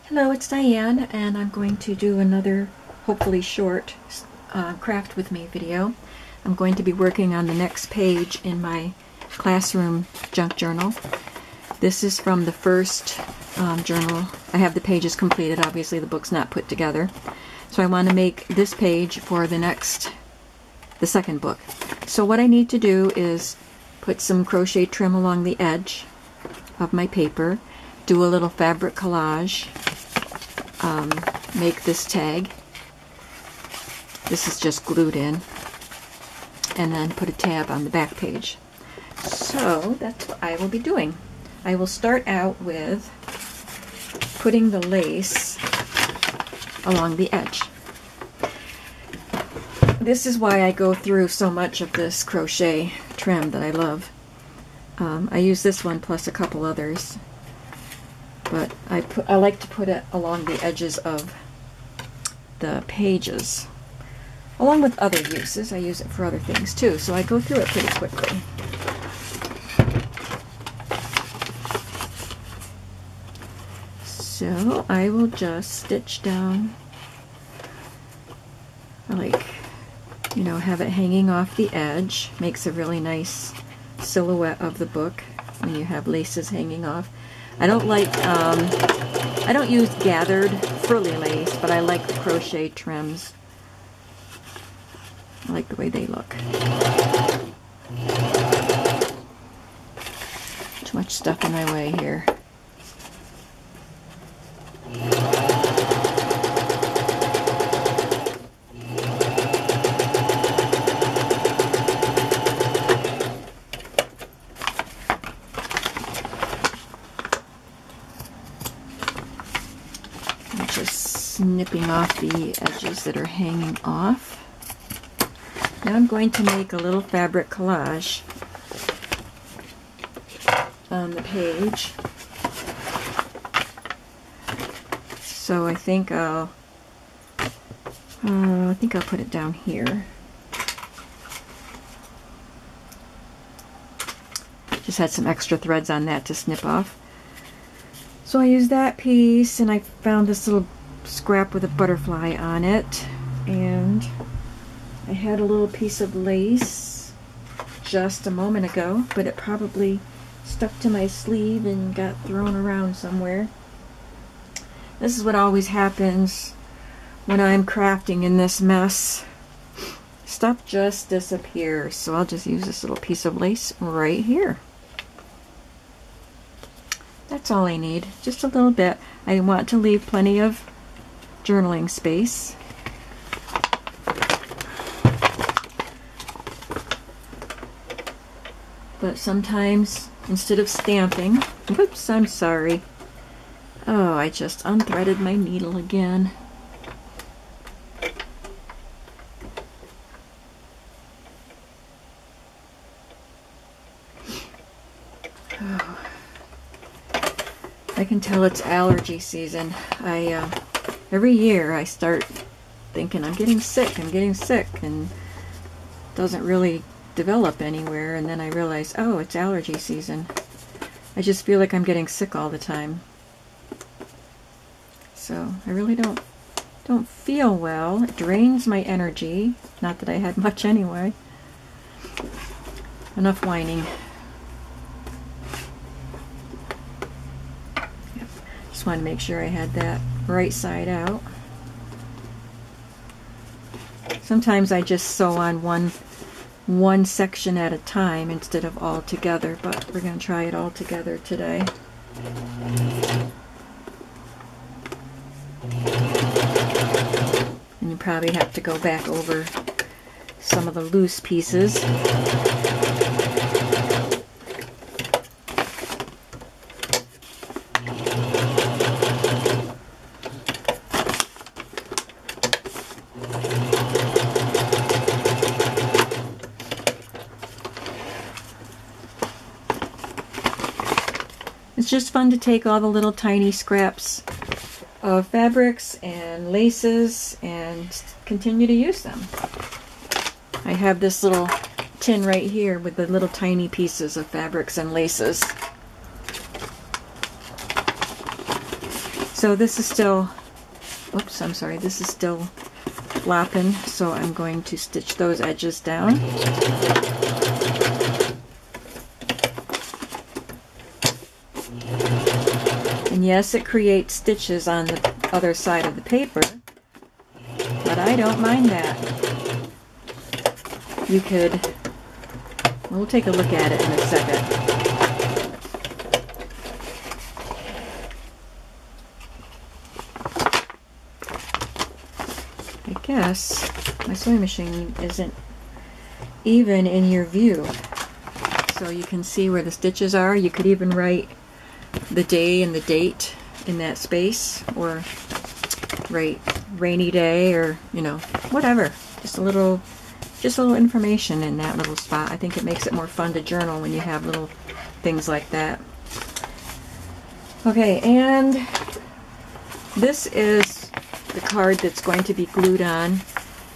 Hello, it's Diane, and I'm going to do another, hopefully short, craft with me video. I'm going to be working on the next page in my classroom junk journal. This is from the first journal. I have the pages completed. Obviously the book's not put together. So I want to make this page for the second book. So what I need to do is put some crochet trim along the edge of my paper, do a little fabric collage, make this tag. This is just glued in, and then put a tab on the back page. So that's what I will be doing. I will start out with putting the lace along the edge. This is why I go through so much of this crochet trim that I love. I use this one plus a couple others, but I like to put it along the edges of the pages, along with other uses. I use it for other things too, so I go through it pretty quickly. So I will just stitch down, like, you know, have it hanging off the edge. Makes a really nice silhouette of the book when you have laces hanging off. I don't like, I don't use gathered frilly lace, but I like the crochet trims. I like the way they look. Too much stuff in my way here. Snipping off the edges that are hanging off. Now I'm going to make a little fabric collage on the page. So I think I'll put it down here. Just had some extra threads on that to snip off. So I used that piece, and I found this little scrap with a butterfly on it, and I had a little piece of lace just a moment ago, but it probably stuck to my sleeve and got thrown around somewhere. This is what always happens when I'm crafting in this mess. Stuff just disappears, so I'll just use this little piece of lace right here. That's all I need, just a little bit. I want to leave plenty of journaling space. But sometimes, instead of stamping, oops, I'm sorry. Oh, I just unthreaded my needle again. Oh, I can tell it's allergy season. Every year I start thinking I'm getting sick, and it doesn't really develop anywhere, and then I realize, oh, it's allergy season. I just feel like I'm getting sick all the time. So I really don't feel well. It drains my energy. Not that I had much anyway. Enough whining. Yep. Just wanted to make sure I had that right side out. Sometimes I just sew on one section at a time instead of all together, but we're going to try it all together today. And you probably have to go back over some of the loose pieces. It's just fun to take all the little tiny scraps of fabrics and laces and continue to use them. I have this little tin right here with the little tiny pieces of fabrics and laces. So this is still, oops, I'm sorry, this is still flopping, so I'm going to stitch those edges down. And yes, it creates stitches on the other side of the paper, but I don't mind that. You could, we'll take a look at it in a second. I guess my sewing machine isn't even in your view, so you can see where the stitches are. You could even write the day and the date in that space, or write rainy day, or you know, whatever. Just a little information in that little spot. I think it makes it more fun to journal when you have little things like that. Okay, and this is the card that's going to be glued on.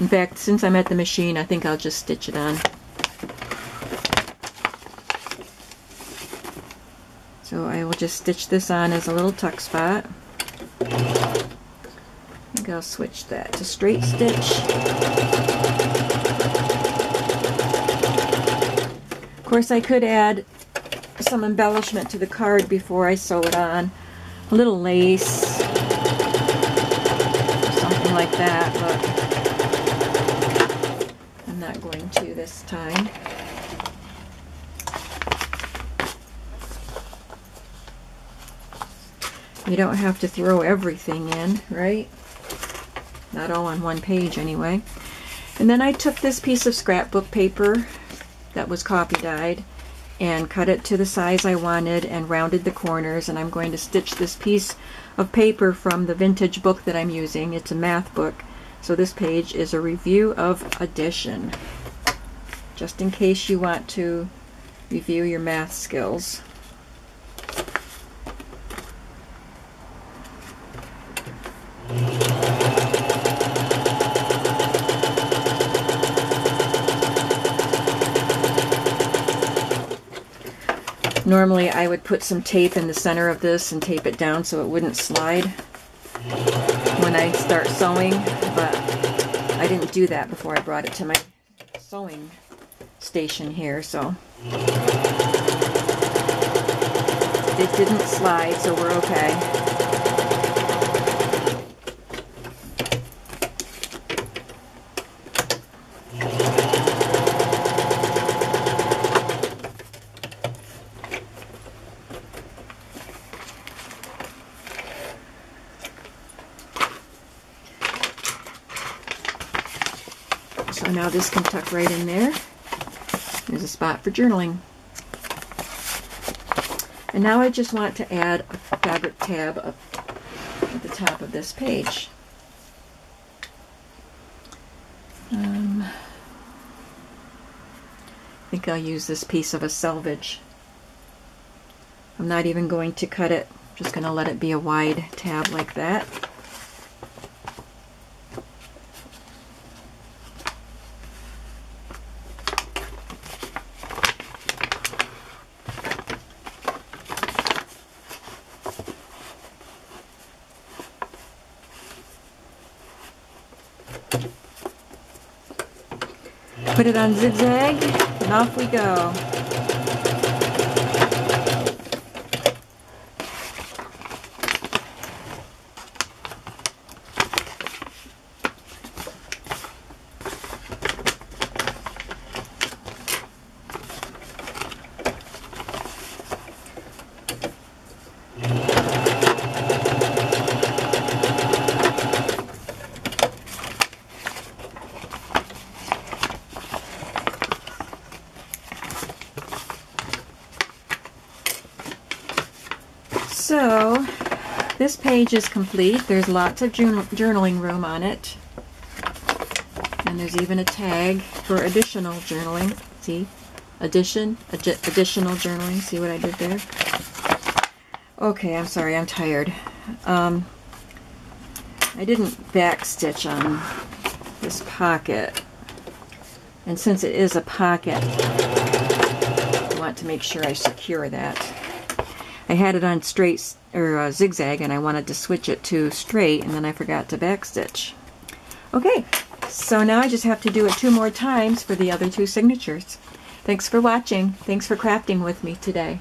In fact, since I'm at the machine, I think I'll just stitch it on. So I will just stitch this on as a little tuck spot. I think I'll switch that to straight stitch. Of course, I could add some embellishment to the card before I sew it on. A little lace, something like that, but I'm not going to this time. You don't have to throw everything in, right? Not all on one page anyway. And then I took this piece of scrapbook paper that was copy dyed and cut it to the size I wanted and rounded the corners, and I'm going to stitch this piece of paper from the vintage book that I'm using. It's a math book, so this page is a review of addition, just in case you want to review your math skills. Normally I would put some tape in the center of this and tape it down so it wouldn't slide when I start sewing, but I didn't do that before I brought it to my sewing station here, so it didn't slide, so we're okay. So now this can tuck right in there. There's a spot for journaling. And now I just want to add a fabric tab up at the top of this page. I think I'll use this piece of a selvage. I'm not even going to cut it, I'm just going to let it be a wide tab like that. Put it on zigzag, and off we go. So this page is complete. There's lots of journaling room on it, and there's even a tag for additional journaling. See, additional journaling. See what I did there? Okay, I'm sorry, I'm tired. I didn't back stitch on this pocket, and since it is a pocket, I want to make sure I secure that. I had it on straight or zigzag, and I wanted to switch it to straight, and then I forgot to backstitch. Okay, so now I just have to do it 2 more times for the other 2 signatures. Thanks for watching. Thanks for crafting with me today.